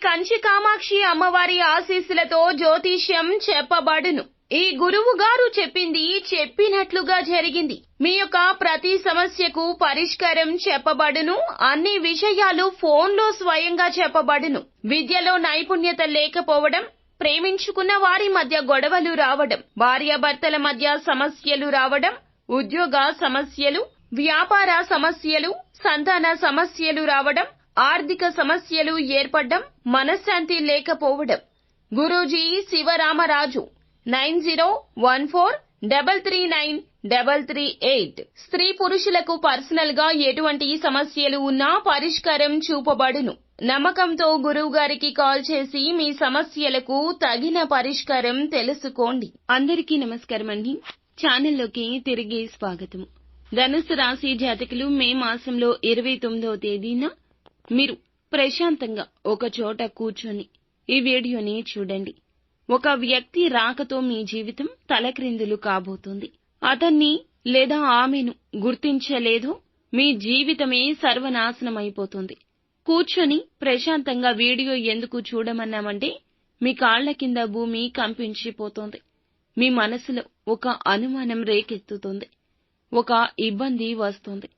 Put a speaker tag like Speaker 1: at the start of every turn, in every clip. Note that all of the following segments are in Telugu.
Speaker 1: కంచి కామాక్షి అమ్మవారి ఆశీస్సులతో జ్యోతిష్యం చెప్పబడును. ఈ గురువు గారు చెప్పింది చెప్పినట్లుగా జరిగింది. మీ యొక్క ప్రతి సమస్యకు పరిష్కారం చెప్పబడును. అన్ని విషయాలు ఫోన్లో స్వయంగా చెప్పబడును. విద్యలో నైపుణ్యత లేకపోవడం, ప్రేమించుకున్న వారి మధ్య గొడవలు రావడం, భార్యాభర్తల మధ్య సమస్యలు రావడం, ఉద్యోగ సమస్యలు, వ్యాపార సమస్యలు, సంతాన సమస్యలు రావడం, ఆర్థిక సమస్యలు ఏర్పడడం, మనశ్శాంతి లేకపోవడం. గురూజీ శివరామరాజు 9014339338. స్త్రీ పురుషులకు పర్సనల్ గా ఎటువంటి సమస్యలు ఉన్నా పరిష్కారం చూపబడును. నమ్మకంతో గురువు గారికి కాల్ చేసి మీ సమస్యలకు తగిన పరిష్కారం తెలుసుకోండి. అందరికీ నమస్కారం అండి. ఛానల్లోకి తిరిగి స్వాగతం. ధనుసు రాశి జాతకులు మే మాసంలో 29వ తేదీన మీరు ప్రశాంతంగా ఒక చోట కూర్చొని ఈ వీడియోని చూడండి. ఒక వ్యక్తి రాకతో మీ జీవితం తలక్రిందులు కాబోతుంది. అతన్ని లేదా ఆమెను గుర్తించలేదో మీ జీవితమే సర్వనాశనమైపోతుంది. కూర్చొని ప్రశాంతంగా వీడియో ఎందుకు చూడమన్నామంటే మీ కాళ్ల కింద భూమి కంపించిపోతుంది. మీ మనసులో ఒక అనుమానం రేకెత్తుతుంది. ఒక ఇబ్బంది వస్తుంది.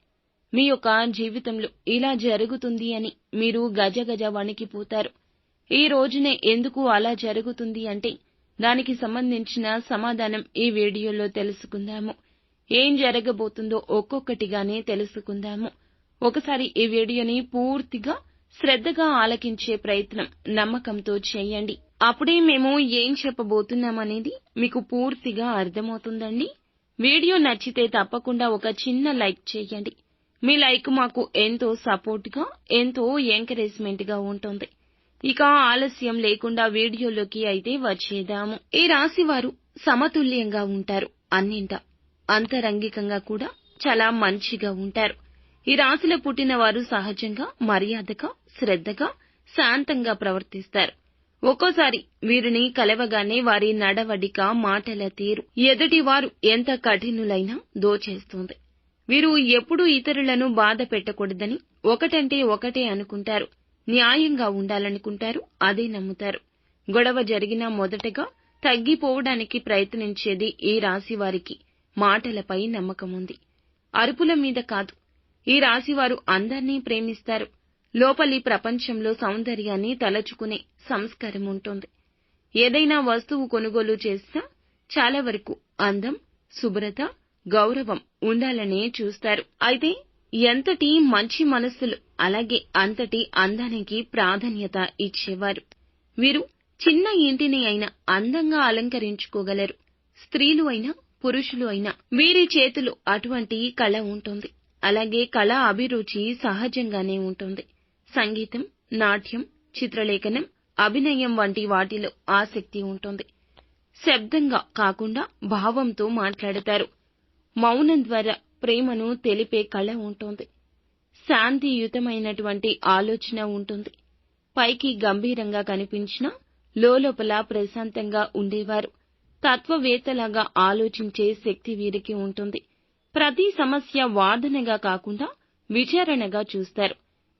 Speaker 1: మీ యొక్క జీవితంలో ఇలా జరుగుతుంది అని మీరు గజగజ వణికిపోతారు. ఈ రోజునే ఎందుకు అలా జరుగుతుంది అంటే దానికి సంబంధించిన సమాధానం ఈ వీడియోలో తెలుసుకుందాము. ఏం జరగబోతుందో ఒక్కొక్కటిగానే తెలుసుకుందాము. ఒకసారి ఈ వీడియోని పూర్తిగా శ్రద్ధగా ఆలకించే ప్రయత్నం నమ్మకంతో చేయండి. అప్పుడే మేము ఏం చెప్పబోతున్నామనేది మీకు పూర్తిగా అర్థమవుతుందండి. వీడియో నచ్చితే తప్పకుండా ఒక చిన్న లైక్ చేయండి. మీ లైక్ మాకు ఎంతో సపోర్ట్ గా, ఎంతో ఎంకరేజ్మెంట్ గా ఉంటుంది. ఇక ఆలస్యం లేకుండా వీడియోలోకి అయితే వచ్చేద్దాము. ఈ రాశి వారు సమతుల్యంగా ఉంటారు. అన్నింటా అంతరంగికంగా కూడా చాలా మంచిగా ఉంటారు. ఈ రాశిలో పుట్టిన వారు సహజంగా మర్యాదగా, శ్రద్ధగా, శాంతంగా ప్రవర్తిస్తారు. ఒక్కోసారి వీరిని కలవగానే వారి నడవడిక, మాటల తీరు ఎదుటి వారు ఎంత కఠినులైనా దోచేస్తుంది. వీరు ఎప్పుడూ ఇతరులను బాధ పెట్టకూడదని ఒకటంటే ఒకటే అనుకుంటారు. న్యాయంగా ఉండాలనుకుంటారు. అదే నమ్ముతారు. గొడవ జరిగినా మొదటగా తగ్గిపోవడానికి ప్రయత్నించేది ఈ రాశి వారికి మాటలపై నమ్మకం ఉంది. అరుపుల మీద కాదు. ఈ రాశివారు అందర్నీ ప్రేమిస్తారు. లోపలి ప్రపంచంలో సౌందర్యాన్ని తలచుకునే సంస్కారం ఉంటుంది. ఏదైనా వస్తువు కొనుగోలు చేసినా చాలా వరకు అందం, శుభ్రత, గౌరవం ఉండాలనే చూస్తారు. అయితే ఎంతటి మంచి మనస్సులు అలాగే అంతటి అందానికి ప్రాధాన్యత ఇచ్చేవారు. వీరు చిన్న ఇంటిని అయినా అందంగా అలంకరించుకోగలరు. స్త్రీలు అయినా పురుషులు అయినా వీరి చేతిలో అటువంటి కళ ఉంటుంది. అలాగే కళా అభిరుచి సహజంగానే ఉంటుంది. సంగీతం, నాట్యం, చిత్రలేఖనం, అభినయం వంటి వాటిలో ఆసక్తి ఉంటుంది. శబ్దంగా కాకుండా భావంతో మాట్లాడతారు. మౌనం ద్వారా ప్రేమను తెలిపే కళ ఉంటుంది. శాంతియుతమైనటువంటి ఆలోచన ఉంటుంది. పైకి గంభీరంగా కనిపించినా లోలోపల ప్రశాంతంగా ఉండేవారు. తత్వవేత్తలాగా ఆలోచించే శక్తి వీరికి ఉంటుంది. ప్రతి సమస్య వాదనగా కాకుండా విచారణగా చూస్తారు.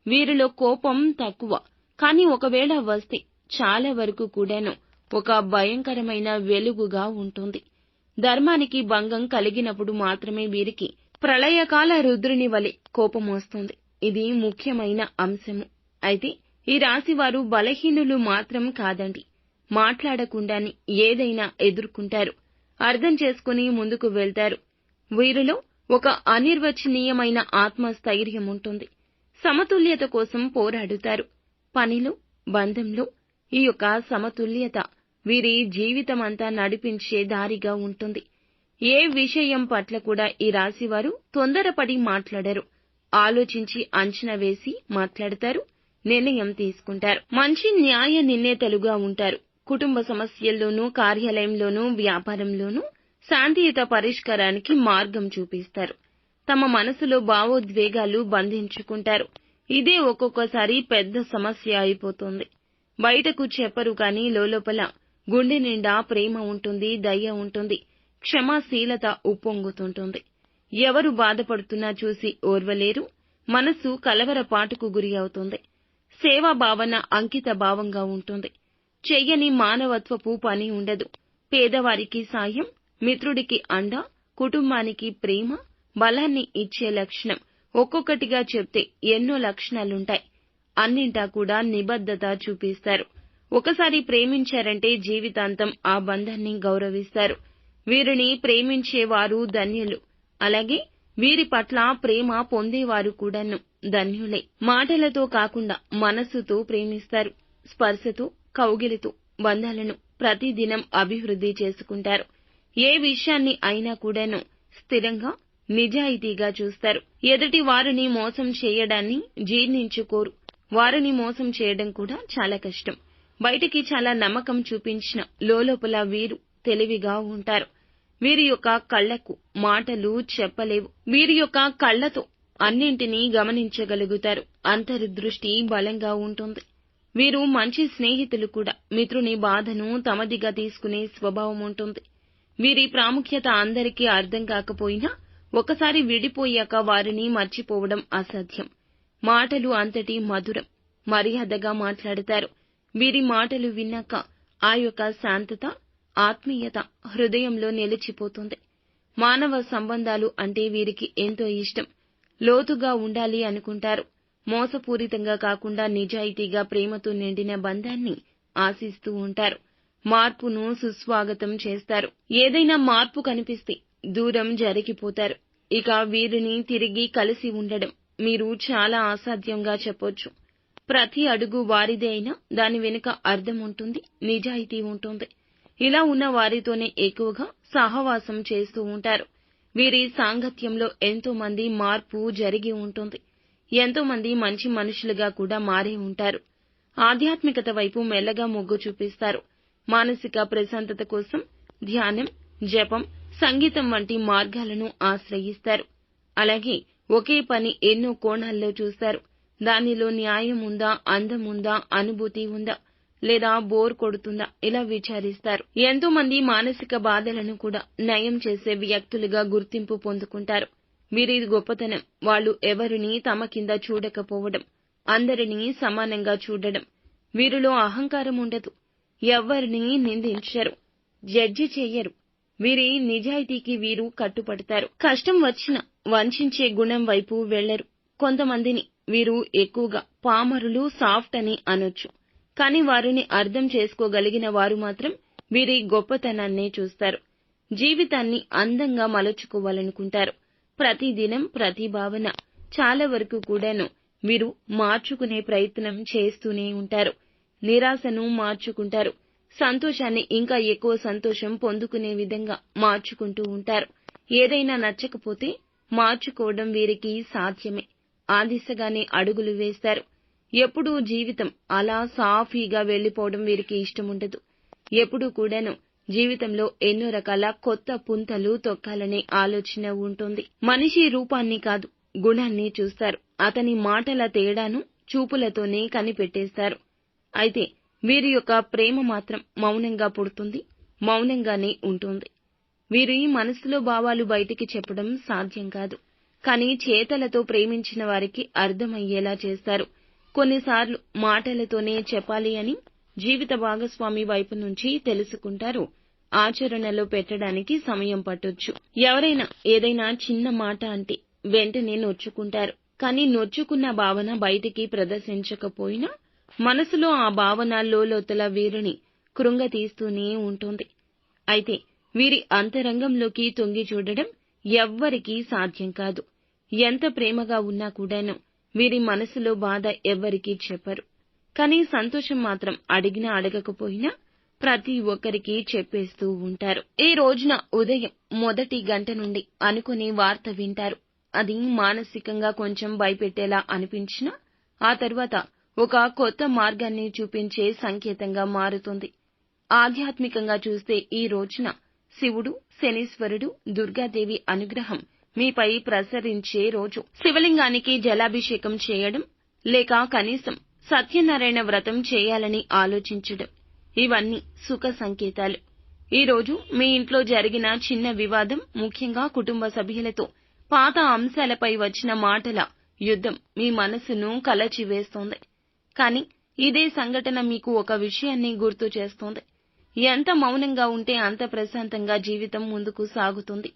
Speaker 1: వీరిలో కోపం తక్కువ, కానీ ఒకవేళ వస్తే చాలా వరకు కూడాను ఒక భయంకరమైన వెలుగుగా ఉంటుంది. ధర్మానికి భంగం కలిగినప్పుడు మాత్రమే వీరికి ప్రళయకాల రుద్రుని వలె కోపం వస్తుంది. ఇది ముఖ్యమైన అంశము. అయితే ఈ రాశివారు బలహీనులు మాత్రం కాదండి. మాట్లాడకుండానే ఏదైనా ఎదుర్కొంటారు. అర్థం చేసుకుని ముందుకు వెళ్తారు. వీరిలో ఒక అనిర్వచనీయమైన ఆత్మస్థైర్యం ఉంటుంది. సమతుల్యత కోసం పోరాడుతారు. పనిలో, బంధంలో ఈ యొక్క సమతుల్యత వీరి జీవితమంతా నడిపించే దారిగా ఉంటుంది. ఏ విషయం పట్ల కూడా ఈ రాశివారు తొందరపడి మాట్లాడరు. ఆలోచించి అంచనా వేసి మాట్లాడతారు. నిర్ణయం తీసుకుంటారు. మంచి న్యాయ నిర్ణేతలుగా ఉంటారు. కుటుంబ సమస్యల్లోనూ, కార్యాలయంలోనూ, వ్యాపారంలోనూ శాంతియుత పరిష్కారానికి మార్గం చూపిస్తారు. తమ మనసులో భావోద్వేగాలు బంధించుకుంటారు. ఇదే ఒక్కొక్కసారి పెద్ద సమస్య అయిపోతుంది. బయటకు చెప్పరు, కానీ లోలోపల గుండె నిండా ప్రేమ ఉంటుంది, దయ ఉంటుంది, క్షమాశీలత ఉప్పొంగుతుంటుంది. ఎవరు బాధపడుతున్నా చూసి ఓర్వలేరు. మనసు కలవరపాటుకు గురి అవుతుంది. సేవా భావన అంకిత భావంగా ఉంటుంది. చెయ్యని మానవత్వపు పని ఉండదు. పేదవారికి సాయం, మిత్రుడికి అండ, కుటుంబానికి ప్రేమ, బలాన్ని ఇచ్చే లక్షణం ఒక్కొక్కటిగా చెప్తే ఎన్నో లక్షణాలుంటాయి. అన్నింటా కూడా నిబద్ధత చూపిస్తారు. ఒకసారి ప్రేమించారంటే జీవితాంతం ఆ బంధాన్ని గౌరవిస్తారు. వీరిని ప్రేమించేవారు ధన్యులు. అలాగే వీరి పట్ల ప్రేమ పొందేవారు కూడాను ధన్యులే. మాటలతో కాకుండా మనస్సుతో ప్రేమిస్తారు. స్పర్శతో, కౌగిలితో బంధాలను ప్రతిదినం అభివృద్ధి చేసుకుంటారు. ఏ విషయాన్ని అయినా కూడాను స్థిరంగా, నిజాయితీగా చూస్తారు. ఎదుటి వారిని మోసం చేయడాన్ని జీర్ణించుకోరు. వారిని మోసం చేయడం కూడా చాలా కష్టం. బయటికి చాలా నమ్మకం చూపించిన లోలోపల వీరు తెలివిగా ఉంటారు. వీరి యొక్క కళ్లకు మాటలు చెప్పలేవు. వీరి యొక్క కళ్లతో అన్నింటినీ గమనించగలుగుతారు. అంతర్దృష్టి బలంగా ఉంటుంది. వీరు మంచి స్నేహితులు కూడా. మిత్రుని బాధను తమదిగా తీసుకునే స్వభావం ఉంటుంది. వీరి ప్రాముఖ్యత అందరికీ అర్థం కాకపోయినా ఒకసారి విడిపోయాక వారిని మర్చిపోవడం అసాధ్యం. మాటలు అంతటి మధురం, మర్యాదగా మాట్లాడతారు. వీరి మాటలు విన్నాక ఆ యొక్క శాంతత, ఆత్మీయత హృదయంలో నిలిచిపోతుంది. మానవ సంబంధాలు అంటే వీరికి ఎంతో ఇష్టం. లోతుగా ఉండాలి అనుకుంటారు. మోసపూరితంగా కాకుండా నిజాయితీగా, ప్రేమతో నిండిన బంధాన్ని ఆశిస్తూ ఉంటారు. మార్పును సుస్వాగతం చేస్తారు. ఏదైనా మార్పు కనిపిస్తే దూరం జరిగిపోతారు. ఇక వీరిని తిరిగి కలిసి ఉండడం మీరు చాలా అసాధ్యంగా చెప్పొచ్చు. ప్రతి అడుగు వారిదే అయినా దాని వెనుక అర్థం ఉంటుంది, నిజాయితీ ఉంటుంది. ఇలా ఉన్న వారితోనే ఎక్కువగా సహవాసం చేస్తూ ఉంటారు. వీరి సాంగత్యంలో ఎంతో మంది మార్పు జరిగి ఉంటుంది. ఎంతో మంది మంచి మనుషులుగా కూడా మారి ఉంటారు. ఆధ్యాత్మికత వైపు మెల్లగా మొగ్గు చూపిస్తారు. మానసిక ప్రశాంతత కోసం ధ్యానం, జపం, సంగీతం వంటి మార్గాలను ఆశ్రయిస్తారు. అలాగే ఒకే పని ఎన్నో కోణాల్లో చూస్తారు. దానిలో న్యాయం ఉందా, అందం ఉందా, అనుభూతి ఉందా, లేదా బోర్ కొడుతుందా ఇలా విచారిస్తారు. ఎంతో మంది మానసిక బాధలను కూడా నయం చేసే వ్యక్తులుగా గుర్తింపు పొందుకుంటారు. వీరి గొప్పతనం వాళ్ళు ఎవరిని తమ కింద చూడకపోవడం, అందరినీ సమానంగా చూడడం. వీరిలో అహంకారం ఉండదు. ఎవ్వరినీ నిందించరు, జడ్జి చెయ్యరు. వీరి నిజాయితీకి వీరు కట్టుపడతారు. కష్టం వచ్చినా వంచే గుణం వైపు వెళ్లరు. కొంతమందిని వీరు ఎక్కువగా పామరులు, సాఫ్ట్ అని అనొచ్చు. కానీ వారిని అర్థం చేసుకోగలిగిన వారు మాత్రం వీరి గొప్పతనాన్నే చూస్తారు. జీవితాన్ని అందంగా మలుచుకోవాలనుకుంటారు. ప్రతిదినం ప్రతి భావన చాలా వరకు కూడాను వీరు మార్చుకునే ప్రయత్నం చేస్తూనే ఉంటారు. నిరాశను మార్చుకుంటారు. సంతోషాన్ని ఇంకా ఎక్కువ సంతోషం పొందుకునే విధంగా మార్చుకుంటూ ఉంటారు. ఏదైనా నచ్చకపోతే మార్చుకోవడం వీరికి సాధ్యమే. ఆ దిశగానే అడుగులు వేస్తారు. ఎప్పుడూ జీవితం అలా సాఫీగా వెళ్లిపోవడం వీరికి ఇష్టముండదు. ఎప్పుడూ కూడాను జీవితంలో ఎన్నో రకాల కొత్త పుంతలు తొక్కాలనే ఆలోచన ఉంటుంది. మనిషి రూపాన్ని కాదు, గుణాన్ని చూస్తారు. అతని మాటల తేడాను చూపులతోనే కనిపెట్టేస్తారు. అయితే వీరి యొక్క ప్రేమ మాత్రం మౌనంగా పుడుతుంది, మౌనంగానే ఉంటుంది. వీరి మనసులో భావాలు బయటికి చెప్పడం సాధ్యం కాదు. కానీ చేతలతో ప్రేమించిన వారికి అర్థమయ్యేలా చేస్తారు. కొన్నిసార్లు మాటలతోనే చెప్పాలి అని జీవిత భాగస్వామి వైపు నుంచి తెలుసుకుంటారు. ఆచరణలో పెట్టడానికి సమయం పట్టొచ్చు. ఎవరైనా ఏదైనా చిన్న మాట అంటే వెంటనే నొచ్చుకుంటారు. కానీ నొచ్చుకున్న భావన బయటికి ప్రదర్శించకపోయినా మనసులో ఆ భావన లోలోతల వీరిని కృంగతీస్తూనే ఉంటుంది. అయితే వీరి అంతరంగంలోకి తొంగి చూడడం ఎవ్వరికీ సాధ్యం కాదు. ఎంత ప్రేమగా ఉన్నా కూడాను వీరి మనసులో బాధ ఎవ్వరికీ చెప్పరు. కానీ సంతోషం మాత్రం అడిగినా అడగకపోయినా ప్రతి ఒక్కరికి చెప్పేస్తూ ఉంటారు. ఈ రోజున ఉదయం మొదటి గంట నుండి అనుకునే వార్త వింటారు. అది మానసికంగా కొంచెం భయపెట్టేలా అనిపించినా ఆ తర్వాత ఒక కొత్త మార్గాన్ని చూపించే సంకేతంగా మారుతుంది. ఆధ్యాత్మికంగా చూస్తే ఈ రోజున శివుడు, శనీశ్వరుడు, దుర్గాదేవి అనుగ్రహం మీపై ప్రసరించే రోజు. శివలింగానికి జలాభిషేకం చేయడం, లేక కనీసం సత్యనారాయణ వ్రతం చేయాలని ఆలోచించడం, ఇవన్నీ సుఖ సంకేతాలు. ఈ రోజు మీ ఇంట్లో జరిగిన చిన్న వివాదం, ముఖ్యంగా కుటుంబ సభ్యులతో పాత అంశాలపై వచ్చిన మాటల యుద్ధం మీ మనసును కలచివేస్తోంది. కానీ ఇదే సంఘటన మీకు ఒక విషయాన్ని గుర్తు చేస్తోంది. ఎంత మౌనంగా ఉంటే అంత ప్రశాంతంగా జీవితం ముందుకు సాగుతుంది.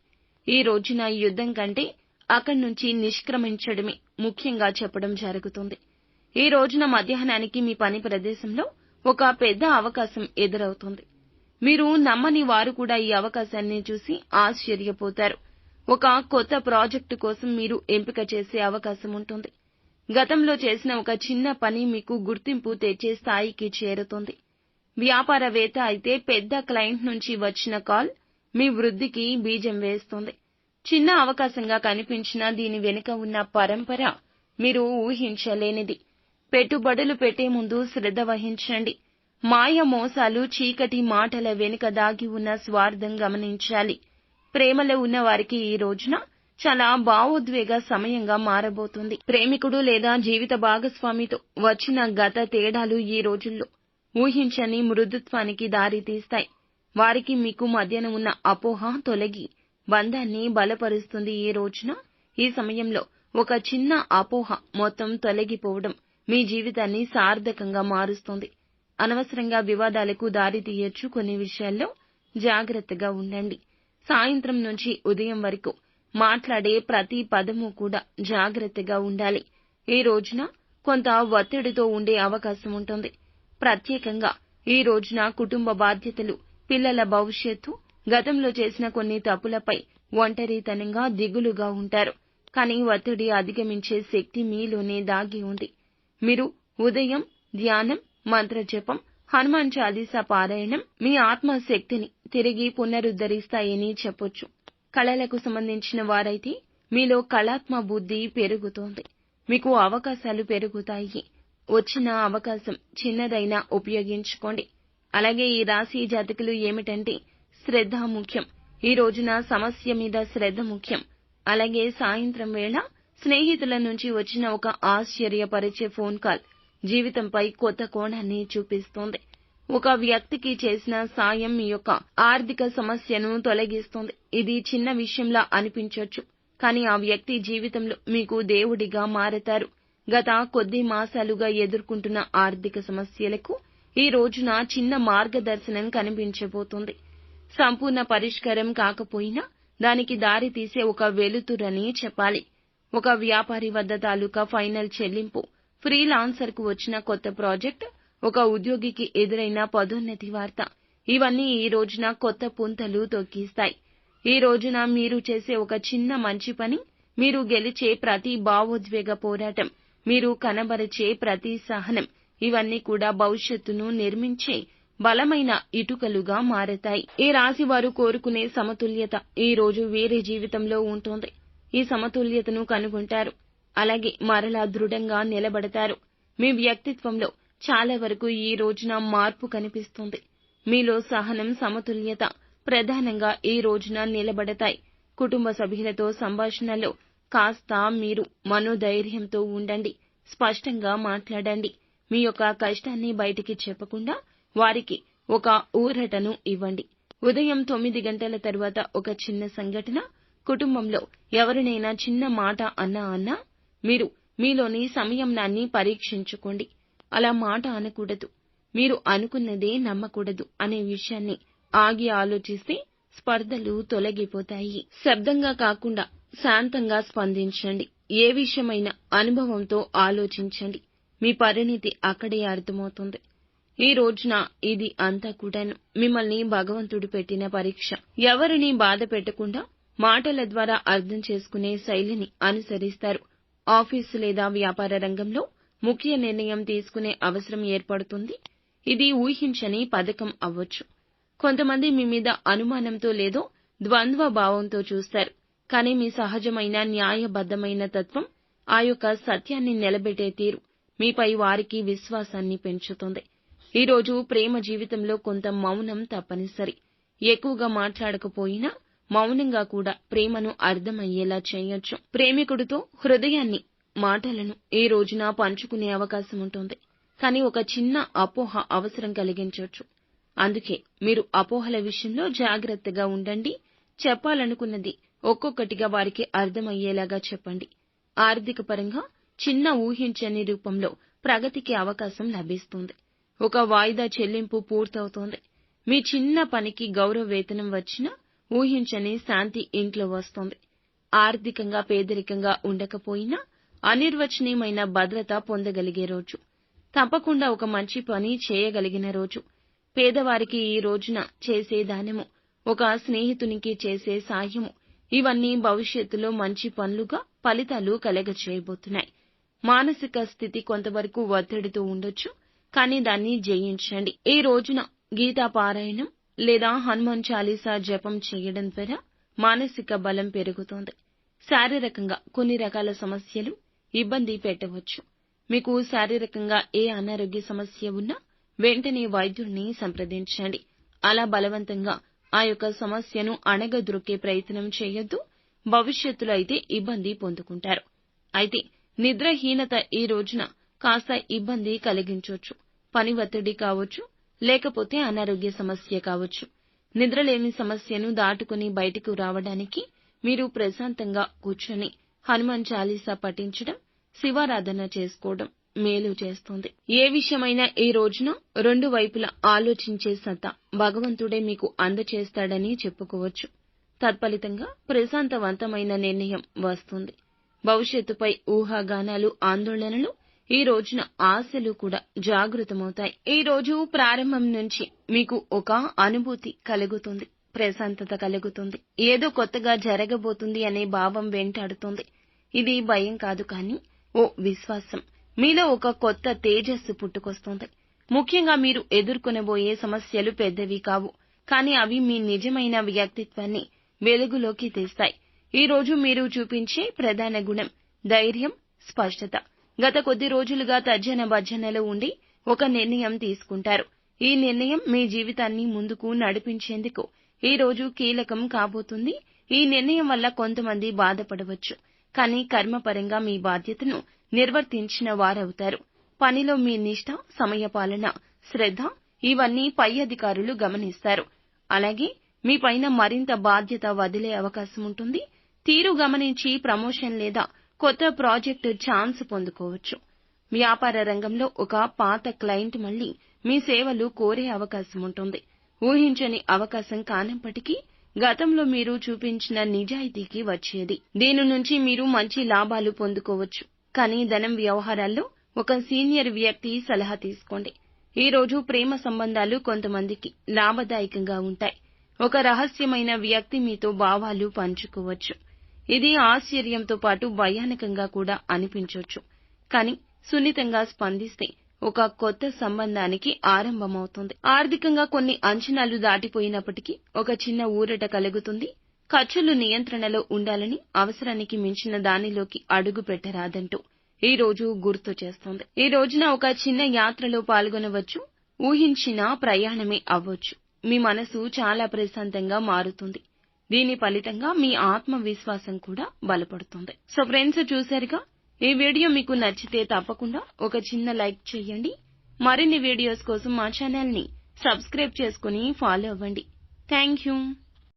Speaker 1: ఈ రోజున యుద్ధం కంటే అక్కడి నుంచి నిష్క్రమించడమే ముఖ్యంగా చెప్పడం జరుగుతుంది. ఈ రోజున మధ్యాహ్నానికి మీ పని ప్రదేశంలో ఒక పెద్ద అవకాశం ఎదురవుతుంది. మీరు నమ్మని వారు కూడా ఈ అవకాశాన్ని చూసి ఆశ్చర్యపోతారు. ఒక కొత్త ప్రాజెక్టు కోసం మీరు ఎంపిక చేసే అవకాశం ఉంటుంది. గతంలో చేసిన ఒక చిన్న పని మీకు గుర్తింపు తెచ్చే స్థాయికి చేరుతుంది. వ్యాపారవేత్త అయితే పెద్ద క్లయింట్ నుంచి వచ్చిన కాల్ మీ వృద్ధికి బీజం వేస్తుంది. చిన్న అవకాశంగా కనిపించినా దీని వెనుక ఉన్న పరంపర మీరు ఊహించలేనిది. పెట్టుబడులు పెట్టే ముందు శ్రద్ధ వహించండి. మాయ మోసాలు, చీకటి మాటల వెనుక దాగి ఉన్న స్వార్థం గమనించాలి. ప్రేమలో ఉన్న వారికి ఈ రోజున చాలా భావోద్వేగ సమయంగా మారబోతుంది. ప్రేమికుడు లేదా జీవిత భాగస్వామితో వచ్చిన గత తేడాలు ఈ రోజుల్లో ఊహించని మృదుత్వానికి దారి తీస్తాయి. వారికి మీకు మధ్యన ఉన్న అపోహ తొలగి బంధాన్ని బలపరుస్తుంది. ఈ రోజున ఈ సమయంలో ఒక చిన్న అపోహ మొత్తం తొలగిపోవడం మీ జీవితాన్ని సార్థకంగా మారుస్తుంది. అనవసరంగా వివాదాలకు దారి తీయొచ్చు. కొన్ని విషయాల్లో జాగ్రత్తగా ఉండండి. సాయంత్రం నుంచి ఉదయం వరకు మాట్లాడే ప్రతి పదము కూడా జాగ్రత్తగా ఉండాలి. ఈ రోజున కొంత ఒత్తిడితో ఉండే అవకాశం ఉంటుంది. ప్రత్యేకంగా ఈ రోజున కుటుంబ బాధ్యతలు, పిల్లల భవిష్యత్తు, గతంలో చేసిన కొన్ని తప్పులపై ఒంటరితనంగా దిగులుగా ఉంటారు. కానీ ఒత్తిడి అధిగమించే శక్తి మీలోనే దాగి ఉంది. మీరు ఉదయం ధ్యానం, మంత్రజపం, హనుమాన్ చాలీసా పారాయణం మీ ఆత్మశక్తిని తిరిగి పునరుద్ధరిస్తాయని చెప్పొచ్చు. కళలకు సంబంధించిన వారైతే మీలో కళాత్మ బుద్ధి పెరుగుతోంది. మీకు అవకాశాలు పెరుగుతాయి. వచ్చిన అవకాశం చిన్నదైనా ఉపయోగించుకోండి. అలాగే ఈ రాశి జాతకులు ఏమిటంటే శ్రద్ధ ముఖ్యం. ఈ రోజున సమస్య మీద శ్రద్ధ ముఖ్యం. అలాగే సాయంత్రం వేళ స్నేహితుల నుంచి వచ్చిన ఒక ఆశ్చర్యపరిచే ఫోన్ కాల్ జీవితంపై కొత్త కోణాన్ని చూపిస్తోంది. ఒక వ్యక్తికి చేసిన సాయం మీ యొక్క ఆర్థిక సమస్యను తొలగిస్తుంది. ఇది చిన్న విషయంలా అనిపించొచ్చు, కానీ ఆ వ్యక్తి జీవితంలో మీకు దేవుడిగా మారతారు. గత కొద్ది మాసాలుగా ఎదుర్కొంటున్న ఆర్థిక సమస్యలకు ఈ రోజున చిన్న మార్గదర్శనం కనిపించబోతుంది. సంపూర్ణ పరిష్కారం కాకపోయినా దానికి దారి తీసే ఒక వెలుతురని చెప్పాలి. ఒక వ్యాపారి వద్ద తాలూకా ఫైనల్ చెల్లింపు, ఫ్రీలాన్సర్ కు వచ్చిన కొత్త ప్రాజెక్ట్, ఒక ఉద్యోగికి ఎదురైన పదోన్నతి వార్త, ఇవన్నీ ఈ రోజున కొత్త పుంతలు తొక్కిస్తాయి. ఈ రోజున మీరు చేసే ఒక చిన్న మంచి పని, మీరు గెలిచే ప్రతి భావోద్వేగ పోరాటం, మీరు కనబరిచే ప్రతి సహనం, ఇవన్నీ కూడా భవిష్యత్తును నిర్మించే బలమైన ఇటుకలుగా మారతాయి. ఈ రాశి వారు కోరుకునే సమతుల్యత ఈ రోజు వీరి జీవితంలో ఉంటుంది. ఈ సమతుల్యతను కనుగొంటారు. అలాగే మరలా దృఢంగా నిలబడతారు. మీ వ్యక్తిత్వంలో చాలా వరకు ఈ రోజున మార్పు కనిపిస్తుంది. మీలో సహనం, సమతుల్యత ప్రధానంగా ఈ రోజున నిలబడతాయి. కుటుంబ సభ్యులతో సంభాషణలో కాస్త మీరు మనోధైర్యంతో ఉండండి. స్పష్టంగా మాట్లాడండి. మీ యొక్క కష్టాన్ని బయటికి చెప్పకుండా వారికి ఒక ఊరటను ఇవ్వండి. ఉదయం 9 గంటల తరువాత ఒక చిన్న సంఘటన, కుటుంబంలో ఎవరినైనా చిన్న మాట అన్నా మీరు మీలోని సంయమనాన్ని పరీక్షించుకోండి. అలా మాట అనకూడదు, మీరు అనుకున్నదే నమ్మకూడదు అనే విషయాన్ని ఆగి ఆలోచిస్తే స్పర్ధలు తొలగిపోతాయి. శబ్దంగా కాకుండా శాంతంగా స్పందించండి. ఏ విషయమైనా అనుభవంతో ఆలోచించండి. మీ పరిణితి అక్కడే అర్థమవుతుంది. ఈ రోజున ఇది అంతా కూడాను మిమ్మల్ని భగవంతుడు పెట్టిన పరీక్ష. ఎవరిని బాధ పెట్టకుండా మాటల ద్వారా అర్థం చేసుకునే శైలిని అనుసరిస్తారు. ఆఫీసు లేదా వ్యాపార రంగంలో ముఖ్య నిర్ణయం తీసుకునే అవసరం ఏర్పడుతుంది. ఇది ఊహించని పథకం అవ్వచ్చు. కొంతమంది మీ మీద అనుమానంతో లేదో ద్వంద్వ భావంతో చూస్తారు. కానీ మీ సహజమైన న్యాయబద్ధమైన తత్వం, ఆ యొక్క సత్యాన్ని నిలబెట్టే తీరు మీపై వారికి విశ్వాసాన్ని పెంచుతుంది. ఈ రోజు ప్రేమ జీవితంలో కొంత మౌనం తప్పనిసరి. ఎక్కువగా మాట్లాడకపోయినా మౌనంగా కూడా ప్రేమను అర్థమయ్యేలా చేయొచ్చు. ప్రేమికుడితో హృదయాన్ని, మాటలను ఈ రోజున పంచుకునే అవకాశం ఉంటుంది. కానీ ఒక చిన్న అపోహ అవసరం కలిగించొచ్చు. అందుకే మీరు అపోహల విషయంలో జాగ్రత్తగా ఉండండి. చెప్పాలనుకున్నది ఒక్కొక్కటిగా వారికి అర్థమయ్యేలాగా చెప్పండి. ఆర్థిక పరంగా చిన్న ఊహించని రూపంలో ప్రగతికి అవకాశం లభిస్తుంది. ఒక వాయిదా చెల్లింపు పూర్తవుతోంది. మీ చిన్న పనికి గౌరవ వేతనం వచ్చినా ఊహించని శాంతి ఇంట్లో వస్తోంది. ఆర్థికంగా పేదరికంగా ఉండకపోయినా అనిర్వచనీయమైన భద్రత పొందగలిగే రోజు. తప్పకుండా ఒక మంచి పని చేయగలిగిన రోజు. పేదవారికి ఈ రోజున చేసే దానము, ఒక స్నేహితునికి చేసే సాయము, ఇవన్నీ భవిష్యత్తులో మంచి పనులుగా ఫలితాలు కలగచేయబోతున్నాయి. మానసిక స్థితి కొంతవరకు ఒత్తిడితో ఉండొచ్చు, కానీ దాన్ని జయించండి. ఈ రోజున గీతా పారాయణం లేదా హనుమాన్ చాలీసా జపం చేయడం ద్వారా మానసిక బలం పెరుగుతోంది. శారీరకంగా కొన్ని రకాల సమస్యలు ఇబ్బంది పెట్టవచ్చు. మీకు శారీరకంగా ఏ అనారోగ్య సమస్య ఉన్నా వెంటనే వైద్యుడిని సంప్రదించండి. అలా బలవంతంగా ఆ యొక్క సమస్యను అణగద్రొక్కే ప్రయత్నం చేయొద్దు. భవిష్యత్తులో అయితే ఇబ్బంది పొందుకుంటారు. అయితే నిద్రహీనత ఈ రోజున కాస్త ఇబ్బంది కలిగించొచ్చు. పని ఒత్తిడి కావచ్చు, లేకపోతే అనారోగ్య సమస్య కావచ్చు. నిద్రలేమి సమస్యను దాటుకుని బయటకు రావడానికి మీరు ప్రశాంతంగా కూర్చొని హనుమాన్ చాలీసా పఠించడం, శివారాధన చేసుకోవడం మేలు చేస్తుంది. ఏ విషయమైనా ఈ రోజున రెండు వైపులా ఆలోచించే సత్తా భగవంతుడే మీకు అందచేస్తాడని చెప్పుకోవచ్చు. తత్ఫలితంగా ప్రశాంతవంతమైన నిర్ణయం వస్తుంది. భవిష్యత్తుపై ఊహాగానాలు, ఆందోళనలు, ఈ రోజున ఆశలు కూడా జాగృతమవుతాయి. ఈ రోజు ప్రారంభం నుంచి మీకు ఒక అనుభూతి కలుగుతుంది. ప్రశాంతత కలుగుతుంది. ఏదో కొత్తగా జరగబోతుంది అనే భావం వెంటాడుతుంది. ఇది భయం కాదు, కానీ ఓ విశ్వాసం. మీలో ఒక కొత్త తేజస్సు పుట్టుకొస్తుంది. ముఖ్యంగా మీరు ఎదుర్కొనబోయే సమస్యలు పెద్దవి కావు, కానీ అవి మీ నిజమైన వ్యక్తిత్వాన్ని వెలుగులోకి తెస్తాయి. ఈ రోజు మీరు చూపించే ప్రధాన గుణం ధైర్యం, స్పష్టత. గత కొద్ది రోజులుగా తర్జన భర్జనలో ఉండి ఒక నిర్ణయం తీసుకుంటారు. ఈ నిర్ణయం మీ జీవితాన్ని ముందుకు నడిపించేందుకు ఈ రోజు కీలకం కాబోతుంది. ఈ నిర్ణయం వల్ల కొంతమంది బాధపడవచ్చు, కానీ కర్మపరంగా మీ బాధ్యతను నిర్వర్తించిన వారవుతారు. పనిలో మీ నిష్ఠ, సమయపాలన, శ్రద్ధ ఇవన్నీ పై అధికారులు గమనిస్తారు. అలాగే మీ పైన మరింత బాధ్యత వదిలే అవకాశం ఉంటుంది. తీరు గమనించి ప్రమోషన్ లేదా కొత్త ప్రాజెక్టు ఛాన్స్ పొందుకోవచ్చు. వ్యాపార రంగంలో ఒక పాత క్లయింట్ మళ్లీ మీ సేవలు కోరే అవకాశం ఉంటుంది. ఊహించని అవకాశం కానప్పటికీ గతంలో మీరు చూపించిన నిజాయితీకి వచ్చేది. దీని నుంచి మీరు మంచి లాభాలు పొందుకోవచ్చు. కానీ ధనం వ్యవహారాల్లో ఒక సీనియర్ వ్యక్తి సలహా తీసుకోండి. ఈ రోజు ప్రేమ సంబంధాలు కొంతమందికి లాభదాయకంగా ఉంటాయి. ఒక రహస్యమైన వ్యక్తి మీతో భావాలు పంచుకోవచ్చు. ఇది ఆశ్చర్యంతో పాటు భయానకంగా కూడా అనిపించొచ్చు. కానీ సున్నితంగా స్పందిస్తే ఒక కొత్త సంబంధానికి ఆరంభమవుతుంది. ఆర్థికంగా కొన్ని అంచనాలు దాటిపోయినప్పటికీ ఒక చిన్న ఊరట కలుగుతుంది. ఖర్చులు నియంత్రణలో ఉండాలని, అవసరానికి మించిన దానిలోకి అడుగు పెట్టరాదంటూ ఈ రోజు గుర్తు చేస్తోంది. ఈ రోజున ఒక చిన్న యాత్రలో పాల్గొనవచ్చు. ఊహించిన ప్రయాణమే అవ్వచ్చు. మీ మనసు చాలా ప్రశాంతంగా మారుతుంది. దీని ఫలితంగా మీ ఆత్మవిశ్వాసం కూడా బలపడుతుంది. సో ఫ్రెండ్స్, చూశారుగా, ఈ వీడియో మీకు నచ్చితే తప్పకుండా ఒక చిన్న లైక్ చేయండి. మరిన్ని వీడియోస్ కోసం మా ఛానల్ ని సబ్స్క్రైబ్ చేసుకుని ఫాలో అవ్వండి. థాంక్యూ.